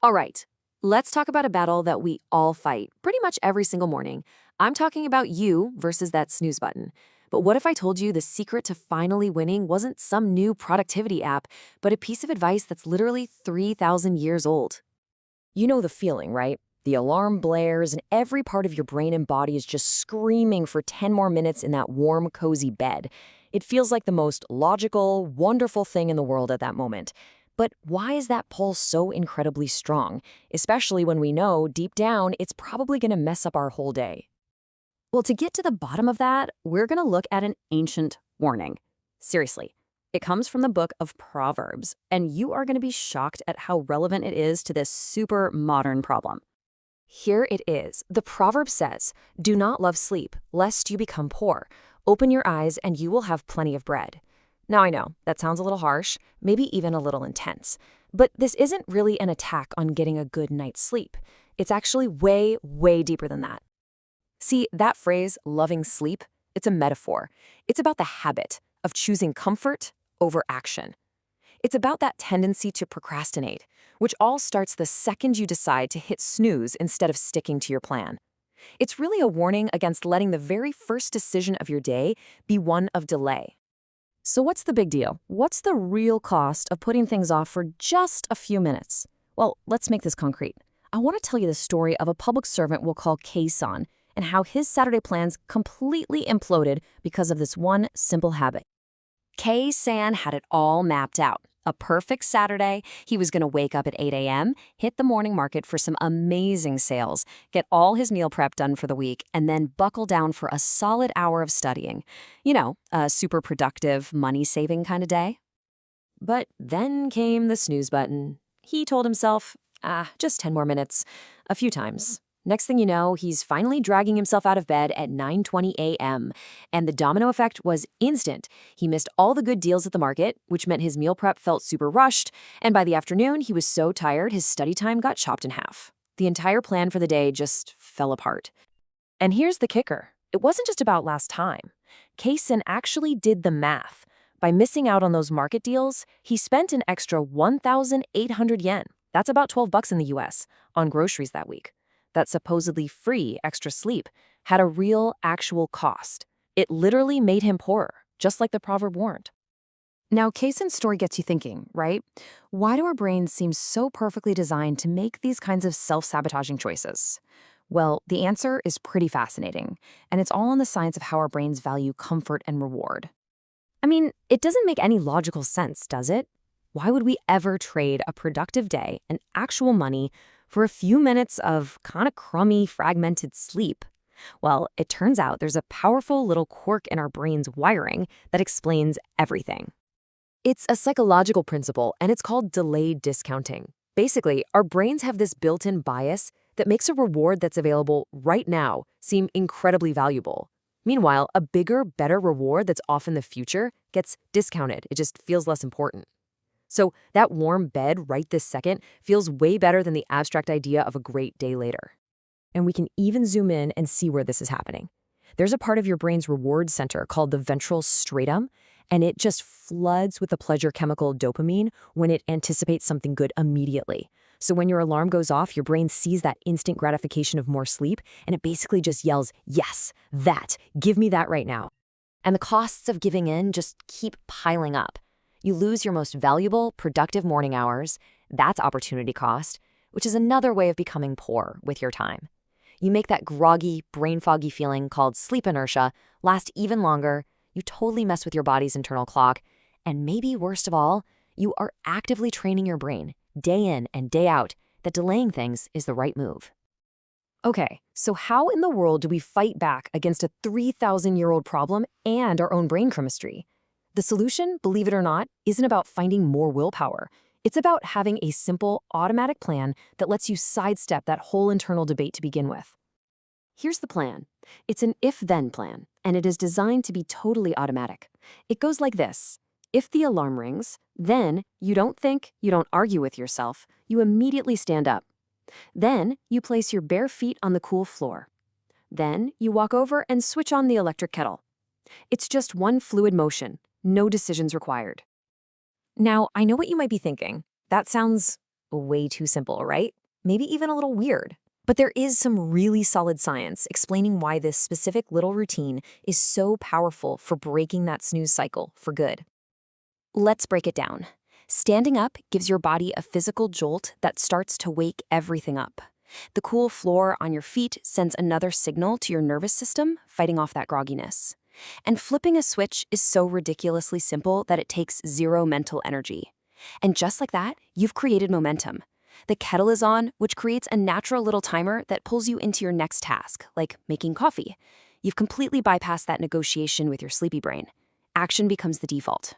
All right, let's talk about a battle that we all fight pretty much every single morning. I'm talking about you versus that snooze button. But what if I told you the secret to finally winning wasn't some new productivity app, but a piece of advice that's literally 3,000 years old? You know the feeling, right? The alarm blares and every part of your brain and body is just screaming for 10 more minutes in that warm, cozy bed. It feels like the most logical, wonderful thing in the world at that moment. But why is that pull so incredibly strong? Especially when we know, deep down, it's probably going to mess up our whole day. Well, to get to the bottom of that, we're going to look at an ancient warning. Seriously, it comes from the book of Proverbs, and you are going to be shocked at how relevant it is to this super modern problem. Here it is. The proverb says, "Do not love sleep, lest you become poor. Open your eyes and you will have plenty of bread." Now I know, that sounds a little harsh, maybe even a little intense. But this isn't really an attack on getting a good night's sleep. It's actually way, way deeper than that. See, that phrase, loving sleep, it's a metaphor. It's about the habit of choosing comfort over action. It's about that tendency to procrastinate, which all starts the second you decide to hit snooze instead of sticking to your plan. It's really a warning against letting the very first decision of your day be one of delay. So what's the big deal? What's the real cost of putting things off for just a few minutes? Well, let's make this concrete. I want to tell you the story of a public servant we'll call Kei-san and how his Saturday plans completely imploded because of this one simple habit. Kei-san had it all mapped out. A perfect Saturday. He was going to wake up at 8 a.m., hit the morning market for some amazing sales, get all his meal prep done for the week, and then buckle down for a solid hour of studying. You know, a super productive, money-saving kind of day. But then came the snooze button. He told himself, just 10 more minutes, a few times. Next thing you know, he's finally dragging himself out of bed at 9:20 a.m. And the domino effect was instant. He missed all the good deals at the market, which meant his meal prep felt super rushed. And by the afternoon, he was so tired, his study time got chopped in half. The entire plan for the day just fell apart. And here's the kicker. It wasn't just about last time. Kaysen actually did the math. By missing out on those market deals, he spent an extra 1,800 yen. That's about $12 in the US on groceries that week. That supposedly free extra sleep had a real, actual cost. It literally made him poorer, just like the proverb warned. Now, Kaysen's story gets you thinking, right? Why do our brains seem so perfectly designed to make these kinds of self-sabotaging choices? Well, the answer is pretty fascinating, and it's all in the science of how our brains value comfort and reward. I mean, it doesn't make any logical sense, does it? Why would we ever trade a productive day and actual money for a few minutes of kind of crummy, fragmented sleep? Well, it turns out there's a powerful little quirk in our brain's wiring that explains everything. It's a psychological principle, and it's called delayed discounting. Basically, our brains have this built-in bias that makes a reward that's available right now seem incredibly valuable. Meanwhile, a bigger, better reward that's off in the future gets discounted. It just feels less important. So that warm bed right this second feels way better than the abstract idea of a great day later. And we can even zoom in and see where this is happening. There's a part of your brain's reward center called the ventral striatum, and it just floods with the pleasure chemical dopamine when it anticipates something good immediately. So when your alarm goes off, your brain sees that instant gratification of more sleep, and it basically just yells, "Yes, that, give me that right now." And the costs of giving in just keep piling up. You lose your most valuable, productive morning hours. That's opportunity cost, which is another way of becoming poor with your time. You make that groggy, brain foggy feeling called sleep inertia last even longer. You totally mess with your body's internal clock. And maybe worst of all, you are actively training your brain, day in and day out, that delaying things is the right move. Okay, so how in the world do we fight back against a 3,000-year-old problem and our own brain chemistry? The solution, believe it or not, isn't about finding more willpower. It's about having a simple, automatic plan that lets you sidestep that whole internal debate to begin with. Here's the plan. It's an if-then plan, and it is designed to be totally automatic. It goes like this. If the alarm rings, then you don't think, you don't argue with yourself, you immediately stand up. Then you place your bare feet on the cool floor. Then you walk over and switch on the electric kettle. It's just one fluid motion. No decisions required. Now, I know what you might be thinking. That sounds Way too simple, right? Maybe even a little weird. But there is some really solid science explaining why this specific little routine is so powerful for breaking that snooze cycle for good. Let's break it down. Standing up gives your body a physical jolt that starts to wake everything up. The cool floor on your feet sends another signal to your nervous system, fighting off that grogginess. And flipping a switch is so ridiculously simple that it takes zero mental energy. And just like that, you've created momentum. The kettle is on, which creates a natural little timer that pulls you into your next task, like making coffee. You've completely bypassed that negotiation with your sleepy brain. Action becomes the default.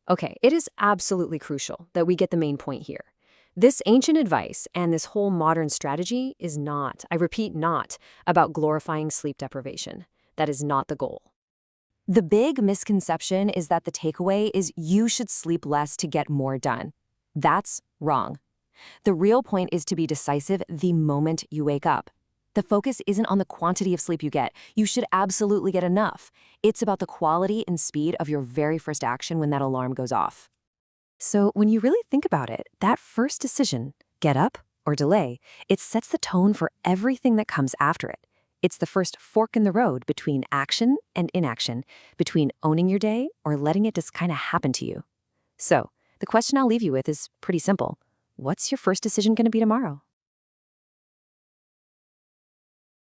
Okay, it is absolutely crucial that we get the main point here. This ancient advice and this whole modern strategy is not, I repeat, not about glorifying sleep deprivation. That is not the goal. The big misconception is that the takeaway is you should sleep less to get more done. That's wrong. The real point is to be decisive the moment you wake up. The focus isn't on the quantity of sleep you get. You should absolutely get enough. It's about the quality and speed of your very first action when that alarm goes off. So when you really think about it, that first decision, get up or delay, it sets the tone for everything that comes after it. It's the first fork in the road between action and inaction, between owning your day or letting it just kind of happen to you. So the question I'll leave you with is pretty simple. What's your first decision going to be tomorrow?